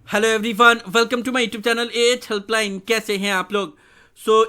Hello everyone, welcome to my YouTube channel H helpline. कैसे हैं आप लोग?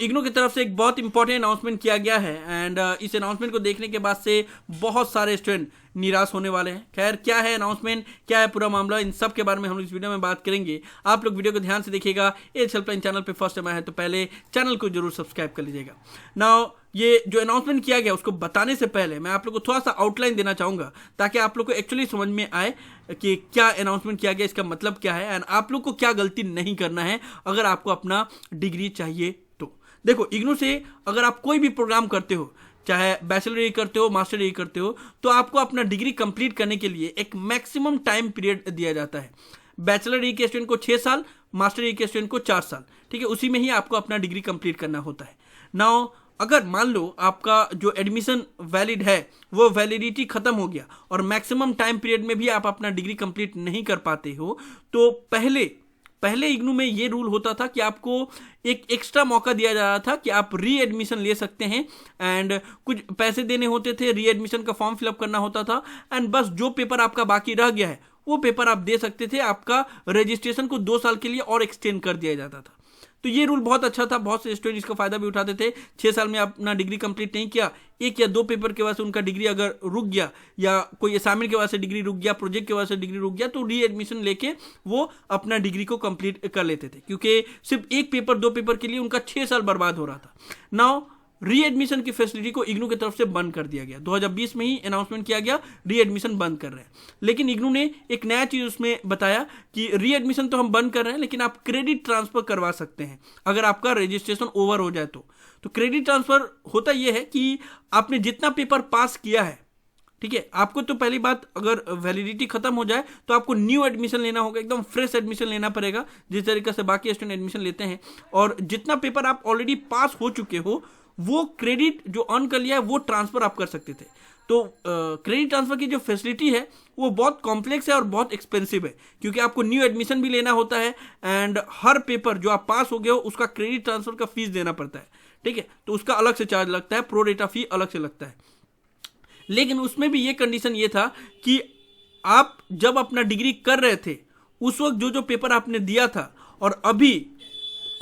इग्नू की तरफ से एक बहुत इंपॉर्टेंट अनाउंसमेंट किया गया है एंड इस अनाउंसमेंट को देखने के बाद से बहुत सारे स्टूडेंट निराश होने वाले हैं। खैर, क्या है अनाउंसमेंट, क्या है पूरा मामला, इन सब के बारे में हम इस वीडियो में बात करेंगे। आप लोग वीडियो को ध्यान से देखिएगा। एच हेल्पलाइन चैनल पे फर्स्ट टाइम आया है तो पहले चैनल को जरूर सब्सक्राइब कर लीजिएगा। नाउ ये जो अनाउंसमेंट किया गया उसको बताने से पहले मैं आप लोग को थोड़ा सा आउटलाइन देना चाहूँगा ताकि आप लोग को एक्चुअली समझ में आए कि क्या अनाउंसमेंट किया गया, इसका मतलब क्या है एंड आप लोग को क्या गलती नहीं करना है अगर आपको अपना डिग्री चाहिए तो। देखो, इग्नू से अगर आप कोई भी प्रोग्राम करते हो, चाहे बैचलर डिग्री करते हो, मास्टर डिग्री करते हो, तो आपको अपना डिग्री कंप्लीट करने के लिए एक मैक्सिमम टाइम पीरियड दिया जाता है। बैचलर डिग्री के स्टूडेंट को 6 साल, मास्टर डिग्री के स्टूडेंट को 4 साल। ठीक है, उसी में ही आपको अपना डिग्री कंप्लीट करना होता है। नाउ अगर मान लो आपका जो एडमिशन वैलिड है वो वैलिडिटी खत्म हो गया और मैक्सिमम टाइम पीरियड में भी आप अपना डिग्री कंप्लीट नहीं कर पाते हो, तो पहले इग्नू में ये रूल होता था कि आपको एक एक्स्ट्रा मौका दिया जा रहा था कि आप री एडमिशन ले सकते हैं एंड कुछ पैसे देने होते थे, री एडमिशन का फॉर्म फिलअप करना होता था एंड बस जो पेपर आपका बाकी रह गया है वो पेपर आप दे सकते थे। आपका रजिस्ट्रेशन को 2 साल के लिए और एक्सटेंड कर दिया जाता था। तो ये रूल बहुत अच्छा था, बहुत से स्टूडेंट इसका फायदा भी उठाते थे। 6 साल में अपना डिग्री कंप्लीट नहीं किया, 1 या 2 पेपर के वजह से उनका डिग्री अगर रुक गया या कोई असाइनमेंट की वजह से डिग्री रुक गया, प्रोजेक्ट की वजह से डिग्री रुक गया, तो री एडमिशन लेके वो अपना डिग्री को कंप्लीट कर लेते थे, क्योंकि सिर्फ 1 पेपर 2 पेपर के लिए उनका 6 साल बर्बाद हो रहा था। नाउ री एडमिशन की फैसिलिटी को इग्नू की तरफ से बंद कर दिया गया। 2020 में ही अनाउंसमेंट किया गया री एडमिशन बंद कर रहे हैं, लेकिन इग्नू ने एक नया चीज उसमें बताया कि री एडमिशन तो हम बंद कर रहे हैं, लेकिन आप क्रेडिट ट्रांसफर करवा सकते हैं अगर आपका रजिस्ट्रेशन ओवर हो जाए तो क्रेडिट ट्रांसफर होता यह है कि आपने जितना पेपर पास किया है, ठीक है, आपको तो पहली बात, अगर वैलिडिटी खत्म हो जाए तो आपको न्यू एडमिशन लेना होगा, एकदम फ्रेश एडमिशन लेना पड़ेगा जिस तरीके से बाकी स्टूडेंट एडमिशन लेते हैं। और जितना पेपर आप ऑलरेडी पास हो चुके हो वो क्रेडिट जो अर्न कर लिया है वो ट्रांसफर आप कर सकते थे। तो क्रेडिट ट्रांसफर की जो फैसिलिटी है वो बहुत कॉम्प्लेक्स है और बहुत एक्सपेंसिव है, क्योंकि आपको न्यू एडमिशन भी लेना होता है एंड हर पेपर जो आप पास हो गए हो उसका क्रेडिट ट्रांसफर का फीस देना पड़ता है। ठीक है, तो उसका अलग से चार्ज लगता है, प्रो रेटा फी अलग से लगता है। लेकिन उसमें भी ये कंडीशन ये था कि आप जब अपना डिग्री कर रहे थे उस वक्त जो जो पेपर आपने दिया था और अभी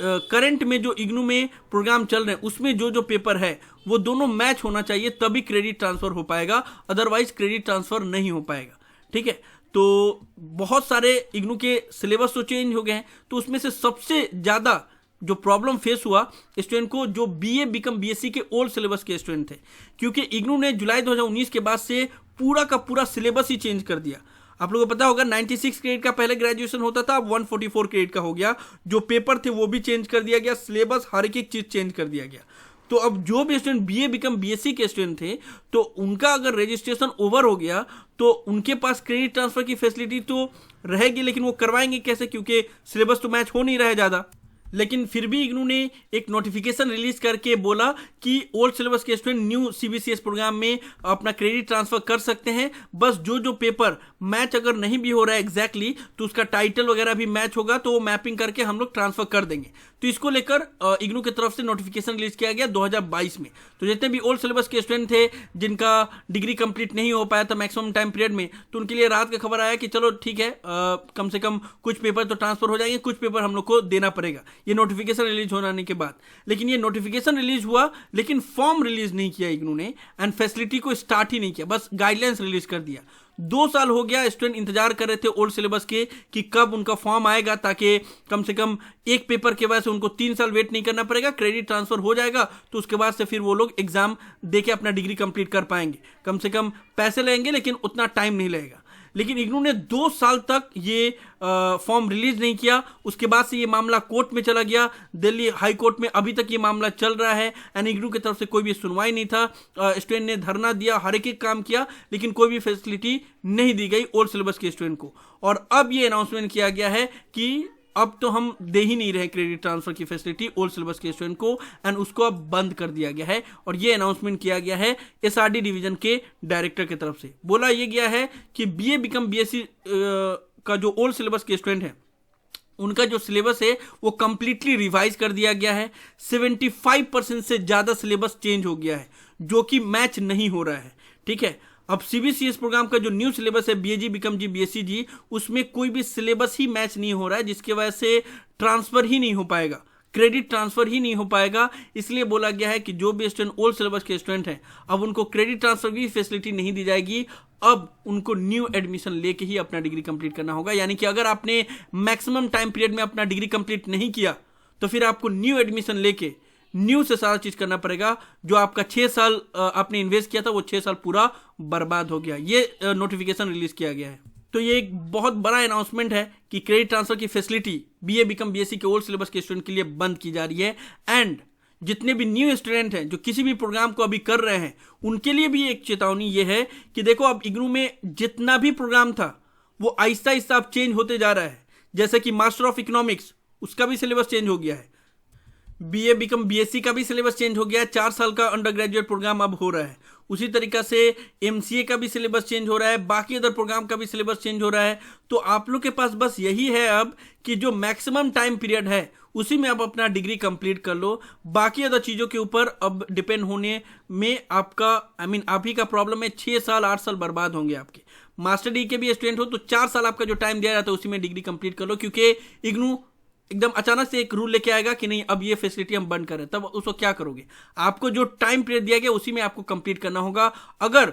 करंट में जो इग्नू में प्रोग्राम चल रहे हैं उसमें जो जो पेपर है वो दोनों मैच होना चाहिए, तभी क्रेडिट ट्रांसफर हो पाएगा, अदरवाइज क्रेडिट ट्रांसफर नहीं हो पाएगा। ठीक है, तो बहुत सारे इग्नू के सिलेबस तो चेंज हो गए हैं, तो उसमें से सबसे ज़्यादा जो प्रॉब्लम फेस हुआ स्टूडेंट को जो बीए बीकॉम बीएससी के ओल्ड सिलेबस के स्टूडेंट थे, क्योंकि इग्नू ने जुलाई 2019 के बाद से पूरा का पूरा सिलेबस ही चेंज कर दिया। आप लोगों को पता होगा 96 क्रेडिट का पहले ग्रेजुएशन होता था, अब 144 क्रेडिट का हो गया। जो पेपर थे वो भी चेंज कर दिया गया, सिलेबस हर एक चीज चेंज कर दिया गया। तो अब जो भी स्टूडेंट बीए बीकॉम बीएससी के स्टूडेंट थे तो उनका अगर रजिस्ट्रेशन ओवर हो गया तो उनके पास क्रेडिट ट्रांसफर की फैसिलिटी तो रहेगी, लेकिन वो करवाएंगे कैसे, क्योंकि सिलेबस तो मैच हो नहीं रहा है ज़्यादा। लेकिन फिर भी इग्नू ने एक नोटिफिकेशन रिलीज करके बोला कि ओल्ड सिलेबस के स्टूडेंट न्यू सीबीसीएस प्रोग्राम में अपना क्रेडिट ट्रांसफर कर सकते हैं। बस जो जो पेपर मैच अगर नहीं भी हो रहा है एग्जैक्टली तो उसका टाइटल वगैरह भी मैच होगा तो वो मैपिंग करके हम लोग ट्रांसफर कर देंगे। तो इसको लेकर इग्नू की तरफ से नोटिफिकेशन रिलीज किया गया 2022 में। तो जितने भी ओल्ड सिलेबस के स्टूडेंट थे जिनका डिग्री कंप्लीट नहीं हो पाया था मैक्सिमम टाइम पीरियड में, तो उनके लिए रात का खबर आया कि चलो ठीक है, कम से कम कुछ पेपर तो ट्रांसफर हो जाएंगे, कुछ पेपर हम लोग को देना पड़ेगा, ये नोटिफिकेशन रिलीज होने के बाद। लेकिन ये नोटिफिकेशन रिलीज हुआ लेकिन फॉर्म रिलीज नहीं किया इग्नू ने एंड फैसिलिटी को स्टार्ट ही नहीं किया, बस गाइडलाइंस रिलीज कर दिया। 2 साल हो गया, स्टूडेंट इंतजार कर रहे थे ओल्ड सिलेबस के कि कब उनका फॉर्म आएगा ताकि कम से कम एक पेपर के वजह से उनको 3 साल वेट नहीं करना पड़ेगा, क्रेडिट ट्रांसफर हो जाएगा तो उसके बाद से फिर वो लोग एग्जाम देके अपना डिग्री कंप्लीट कर पाएंगे। कम से कम पैसे लगेंगे लेकिन उतना टाइम नहीं लगेगा। लेकिन इग्नू ने 2 साल तक ये फॉर्म रिलीज नहीं किया। उसके बाद से ये मामला कोर्ट में चला गया, दिल्ली हाई कोर्ट में अभी तक ये मामला चल रहा है एंड इग्नू की तरफ से कोई भी सुनवाई नहीं था। स्टूडेंट ने धरना दिया, हर एक काम किया, लेकिन कोई भी फैसिलिटी नहीं दी गई ओल्ड सिलेबस के स्टूडेंट को। और अब ये अनाउंसमेंट किया गया है कि अब तो हम दे ही नहीं रहे क्रेडिट ट्रांसफर की फैसिलिटी ओल्ड सिलेबस के स्टूडेंट को एंड उसको अब बंद कर दिया गया है। और ये अनाउंसमेंट किया गया है एसआरडी डिवीजन के डायरेक्टर की तरफ से। बोला ये गया है कि बीए बीकॉम बीएससी का जो ओल्ड सिलेबस के स्टूडेंट हैं उनका जो सिलेबस है वो कंप्लीटली रिवाइज कर दिया गया है। 75% से ज़्यादा सिलेबस चेंज हो गया है जो कि मैच नहीं हो रहा है। ठीक है, अब CBCS प्रोग्राम का जो न्यू सिलेबस है BAG BCom BSc उसमें कोई भी सिलेबस ही मैच नहीं हो रहा है, जिसकी वजह से ट्रांसफर ही नहीं हो पाएगा, क्रेडिट ट्रांसफर ही नहीं हो पाएगा। इसलिए बोला गया है कि जो भी स्टूडेंट ओल्ड सिलेबस के स्टूडेंट हैं अब उनको क्रेडिट ट्रांसफर की फैसिलिटी नहीं दी जाएगी, अब उनको न्यू एडमिशन लेके ही अपना डिग्री कंप्लीट करना होगा। यानी कि अगर आपने मैक्सिमम टाइम पीरियड में अपना डिग्री कंप्लीट नहीं किया तो फिर आपको न्यू एडमिशन लेके न्यू से सारा चीज करना पड़ेगा। जो आपका 6 साल आपने इन्वेस्ट किया था वो 6 साल पूरा बर्बाद हो गया। ये नोटिफिकेशन रिलीज किया गया है। तो ये एक बहुत बड़ा अनाउंसमेंट है कि क्रेडिट ट्रांसफर की फैसिलिटी BA BCom BSc के ओल्ड सिलेबस के स्टूडेंट के लिए बंद की जा रही है। एंड जितने भी न्यू स्टूडेंट हैं जो किसी भी प्रोग्राम को अभी कर रहे हैं उनके लिए भी एक चेतावनी ये है कि देखो अब इग्नू में जितना भी प्रोग्राम था वो आहिस्ता आहिस्ता अब चेंज होते जा रहा है। जैसे कि मास्टर ऑफ इकोनॉमिक्स उसका भी सिलेबस चेंज हो गया है, BA BCom BSc का भी सिलेबस चेंज हो गया है, 4 साल का अंडर ग्रेजुएट प्रोग्राम अब हो रहा है। उसी तरीका से MCA का भी सिलेबस चेंज हो रहा है, बाकी अदर प्रोग्राम का भी सिलेबस चेंज हो रहा है। तो आप लोग के पास बस यही है अब कि जो मैक्सिमम टाइम पीरियड है उसी में आप अपना डिग्री कंप्लीट कर लो। बाकी अदर चीज़ों के ऊपर अब डिपेंड होने में आपका आप ही का प्रॉब्लम है। 6 साल 8 साल बर्बाद होंगे आपके। मास्टर डिग्री के भी स्टूडेंट हो तो 4 साल आपका जो टाइम दिया जाता है उसी में डिग्री कंप्लीट कर लो, क्योंकि इग्नू एकदम अचानक से एक रूल लेके आएगा कि नहीं अब ये फैसिलिटी हम बंद करें, तब उसको क्या करोगे? आपको जो टाइम पीरियड दिया गया उसी में आपको कंप्लीट करना होगा। अगर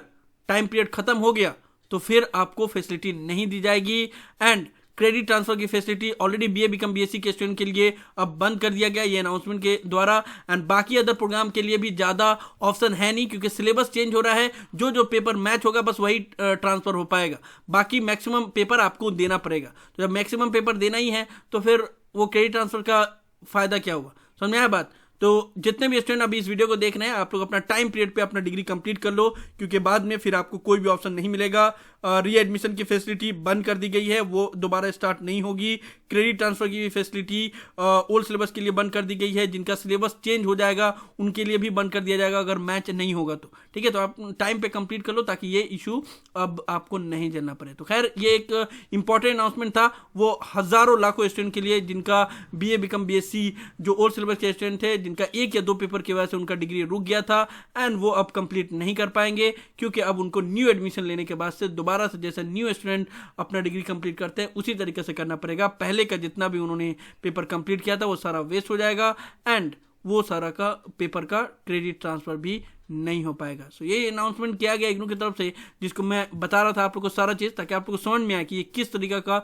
टाइम पीरियड खत्म हो गया तो फिर आपको फैसिलिटी नहीं दी जाएगी। एंड क्रेडिट ट्रांसफर की facility already BA BCom BSc के स्टूडेंट के लिए अब बंद कर दिया गया ये अनाउंसमेंट के द्वारा। एंड बाकी अदर प्रोग्राम के लिए भी ज़्यादा ऑप्शन है नहीं, क्योंकि सिलेबस चेंज हो रहा है। जो जो पेपर मैच होगा बस वही ट्रांसफर हो पाएगा, बाकी मैक्सिमम पेपर आपको देना पड़ेगा। तो जब मैक्सिमम पेपर देना ही है तो फिर वो क्रेडिट ट्रांसफर का फायदा क्या हुआ? समझ में आया बात? तो जितने भी स्टूडेंट अभी इस वीडियो को देख रहे हैं आप लोग अपना टाइम पीरियड पे अपना डिग्री कंप्लीट कर लो, क्योंकि बाद में फिर आपको कोई भी ऑप्शन नहीं मिलेगा। री एडमिशन की फैसिलिटी बंद कर दी गई है, वो दोबारा स्टार्ट नहीं होगी। क्रेडिट ट्रांसफर की फैसिलिटी ओल्ड सिलेबस के लिए बंद कर दी गई है। जिनका सिलेबस चेंज हो जाएगा उनके लिए भी बंद कर दिया जाएगा अगर मैच नहीं होगा तो। ठीक है, तो आप टाइम पे कंप्लीट कर लो ताकि ये इशू अब आपको नहीं झेलना पड़े। तो खैर ये एक इंपॉर्टेंट अनाउंसमेंट था, वो हजारों लाखों स्टूडेंट के लिए जिनका BA BCom BSc जो ओल्ड सिलेबस के स्टूडेंट थे, जिनका 1 या 2 पेपर की वजह से उनका डिग्री रुक गया था एंड वो अब कंप्लीट नहीं कर पाएंगे, क्योंकि अब उनको न्यू एडमिशन लेने के बाद से दोबारा से जैसे न्यू स्टूडेंट अपना डिग्री कंप्लीट करते हैं उसी तरीके से करना पड़ेगा। पहले का जितना भी उन्होंने पेपर कंप्लीट किया था वो सारा वेस्ट हो जाएगा एंड वो सारा का पेपर का क्रेडिट ट्रांसफर भी नहीं हो पाएगा। सो ये अनाउंसमेंट किया गया इग्नू की तरफ से, जिसको मैं बता रहा था आप लोग को सारा चीज़, ताकि आप लोग को समझ में आए कि ये किस तरीका का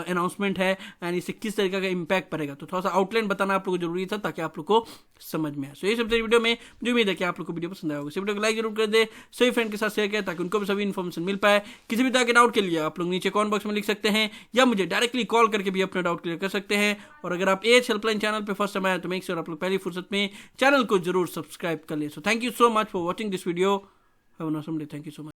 अनाउंसमेंट है एंड इससे किस तरीका का इम्पैक्ट पड़ेगा। तो थोड़ा सा आउटलाइन बताना आप लोग को जरूरी था ताकि आप लोग को समझ में आए। सो ये सब वीडियो में मुझे उम्मीद है कि आप लोग को वीडियो पसंद आएगा। इस वीडियो को लाइक जरूर कर दे, सभी फ्रेंड के साथ शेयर करें ताकि उनको भी सभी इन्फॉर्मेशन मिल पाए। किसी भी तरह के डाउट के लिए आप लोग नीचे कमेंट बॉक्स में लिख सकते हैं या मुझे डायरेक्टली कॉल करके भी अपना डाउट क्लियर कर सकते हैं। और अगर आप एज हेल्पलाइन चैनल पर फर्स्ट टाइम आए तो मेक श्योर आप लोग पहली फुर्सत में चैनल को जरूर सब्सक्राइब कर ले। So thank you so much for watching this video. Have a nice day. Thank you so much.